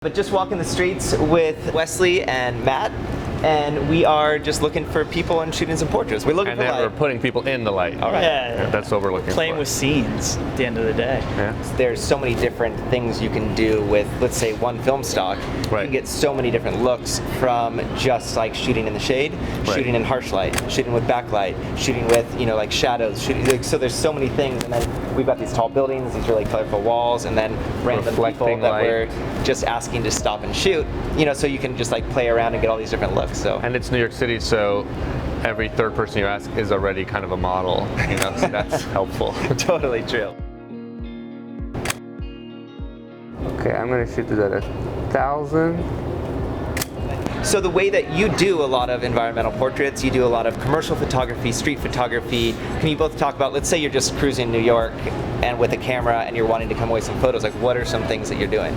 But just walking the streets with Wesley and Matt, and we are just looking for people and shooting some portraits. We're looking and for then light. we're putting people in the light. All right. Yeah, That's what we're looking playing for. with scenes at the end of the day. Yeah. There's so many different things you can do with, let's say, one film stock. You Right. can get so many different looks from just like shooting in the shade, Right. shooting in harsh light, shooting with backlight, shooting with, like shadows. So there's so many things, and then we've got these tall buildings, these really colorful walls, and then random people Reflecting that light. we're just asking to stop and shoot. So you can just like play around and get all these different looks. So. And it's New York City, so every third person you ask is already kind of a model, so that's helpful. Totally true. Okay, I'm gonna shoot this at 1,000. So the way that you do a lot of environmental portraits, you do a lot of commercial photography, street photography. Can you both talk about, let's say you're just cruising New York and with a camera and you're wanting to come away with some photos, like what are some things that you're doing?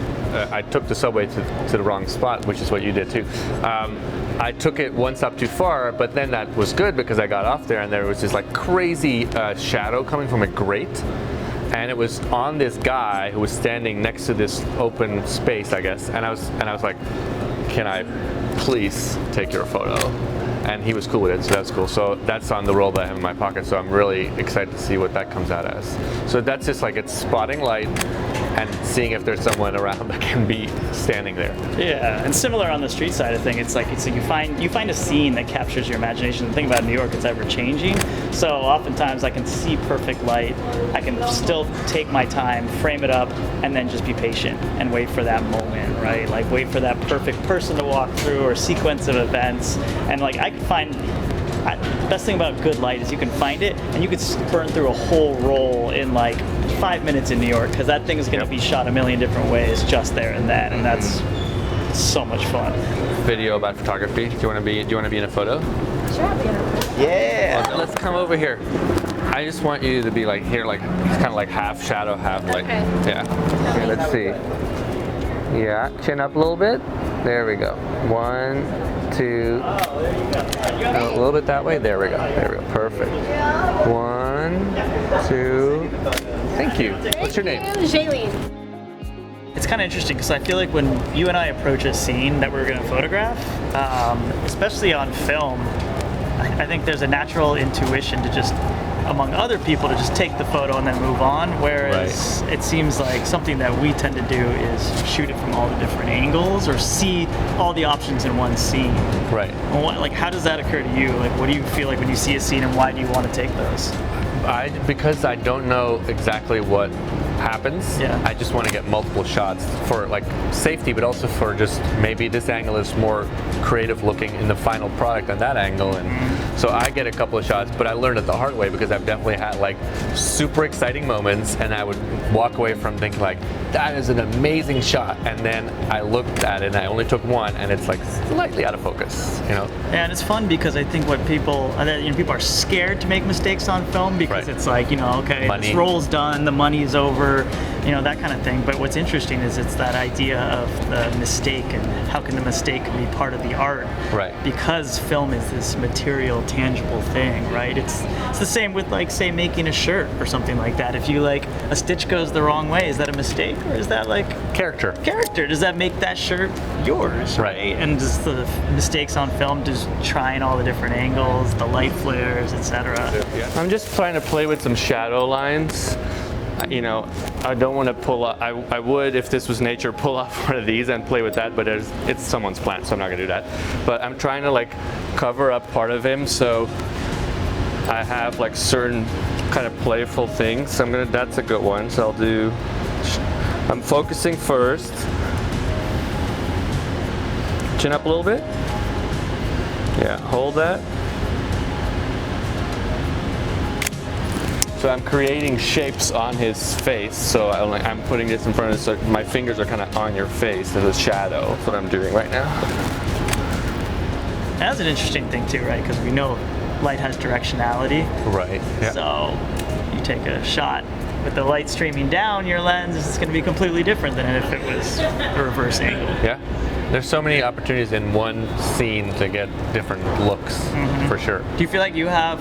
I took the subway to the wrong spot, which is what you did too. I took it one stop too far, but then that was good because I got off there and there was this like crazy shadow coming from a grate. And it was on this guy who was standing next to this open space, I guess. And I was like, can I please take your photo? And he was cool with it, so that's cool. So that's on the roll that I have in my pocket, so I'm really excited to see what that comes out as. So that's just like, it's spotting light and seeing if there's someone around that can be standing there. Yeah, and similar on the street side of thing, it's like you find a scene that captures your imagination. The thing about New York, it's ever changing. So oftentimes I can see perfect light. I can still take my time, frame it up, and then just be patient and wait for that moment, right? Like wait for that perfect person to walk through or sequence of events. And like I can find. The best thing about good light is you can find it and you could burn through a whole roll in like 5 minutes in New York, because that thing is going to be shot a million different ways just there and then, and that's so much fun. Video about photography. Do you want to be in a photo? Sure, I'll be in a Yeah. Well, let's come over here. I just want you to be like here, like kind of like half shadow, half light. Okay. Yeah. Okay, let's see. Yeah, chin up a little bit. There we go. 1, 2. A little bit that way. There we go. There we go. Perfect. 1, 2. Thank you. What's your name? Jaylene. It's kind of interesting because I feel like when you and I approach a scene that we're going to photograph, especially on film, I think there's a natural intuition to just, among other people, to just take the photo and then move on, whereas it seems like something that we tend to do is shoot it from all the different angles or see all the options in one scene. Right. Like, how does that occur to you? Like, what do you feel like when you see a scene, and why do you want to take those? Because I don't know exactly what happens. Yeah. I just want to get multiple shots for like safety, but also for just maybe this angle is more creative looking in the final product on that angle, and so I get a couple of shots. But I learned it the hard way because I've definitely had like super exciting moments, and I would walk away from thinking like, that is an amazing shot, and then I looked at it and I only took one, and it's like slightly out of focus, Yeah, and it's fun because I think what people are scared to make mistakes on film because it's like, okay, money. this roll's done, the money's over, that kind of thing. But what's interesting is it's that idea of the mistake and how can the mistake be part of the art. Right. Because film is this material, tangible thing, right? It's the same with like, say, making a shirt or something like that. If you like a stitch goes the wrong way, is that a mistake or is that like character? Does that make that shirt yours, Right. And just the mistakes on film, just trying all the different angles, the light flares, etc. I'm just trying to play with some shadow lines. I don't want to pull up. I would, if this was nature, pull off one of these and play with that, but it's someone's plant, so I'm not gonna do that. But I'm trying to like cover up part of him, so I have like certain kind of playful things. So that's a good one. So I'm focusing first. Chin up a little bit. Yeah, hold that. So I'm creating shapes on his face. So I'm putting this in front of so my fingers are kind of on your face as a shadow. That's what I'm doing right now. That's an interesting thing too, right? Because we know light has directionality. Right. Yeah. So you take a shot with the light streaming down your lens, it's going to be completely different than if it was a reverse angle. Yeah. There's so many opportunities in one scene to get different looks, for sure. Do you feel like you have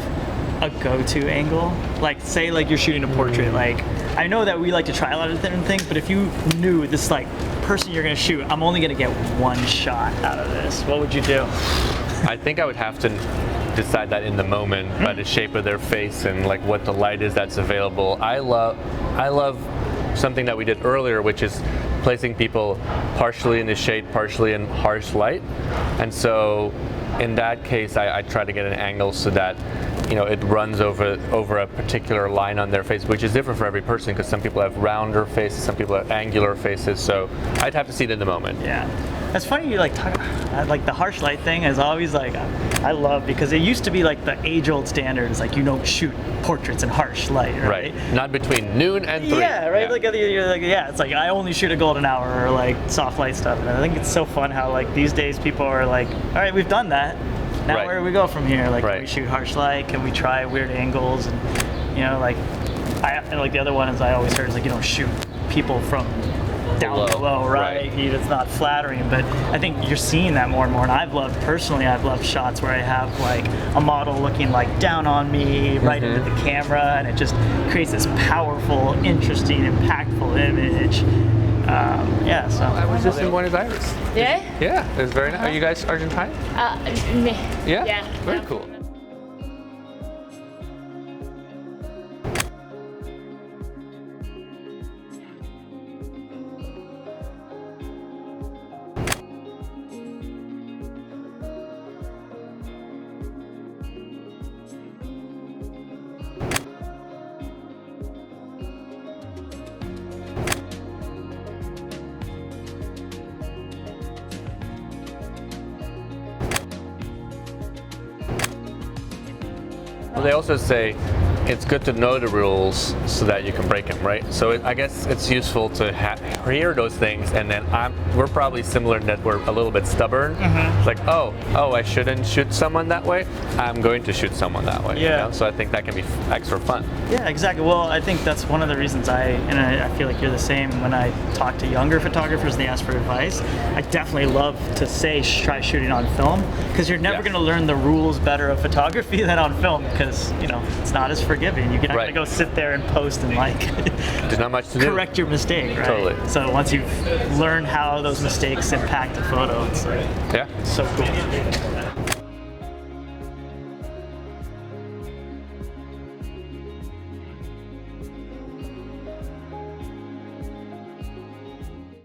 a go-to angle? Like, say, like you're shooting a portrait. Like, I know that we like to try a lot of different things, but if you knew this like person you're gonna shoot, I'm only gonna get one shot out of this, what would you do? I think I would have to decide that in the moment by the shape of their face and like what the light is that's available. I love something that we did earlier, which is placing people partially in the shade, partially in harsh light. And so in that case, I try to get an angle so that it runs over a particular line on their face, which is different for every person because some people have rounder faces, some people have angular faces. So I'd have to see it in the moment. Yeah. It's funny you like talk like the harsh light thing is always like I love because it used to be like the age-old standard is like you don't shoot portraits in harsh light, right? Not between noon and 3. Yeah, right. Like you're like it's like I only shoot a golden hour or like soft light stuff. And I think it's so fun how like these days people are like, all right, we've done that. Now where do we go from here? Like can we shoot harsh light? Can we try weird angles? And like the other one is I always heard is like you don't shoot people from down below, right? It's not flattering, but I think you're seeing that more and more. And I've loved shots where I have like a model looking like down on me, right into the camera, and it just creates this powerful, interesting, impactful image. So I was just in Buenos Aires. Yeah? Yeah, it was very nice. Are you guys Argentine? Me. Yeah? Yeah. Very cool. Well, they also say it's good to know the rules so that you can break them, right? So I guess it's useful to hear those things, and then we're probably similar in that we're a little bit stubborn. It's like, oh, I shouldn't shoot someone that way. I'm going to shoot someone that way. Yeah. So I think that can be extra fun. Yeah, exactly. Well, I think that's one of the reasons I feel like you're the same when I talk to younger photographers and they ask for advice. I definitely love to say try shooting on film because you're never going to learn the rules better of photography than on film because it's not as forgiving. You're not going to go sit there and post and like there's not much to do. Correct your mistake, right? Totally. So once you've learned how those mistakes impact a photo, it's like so cool.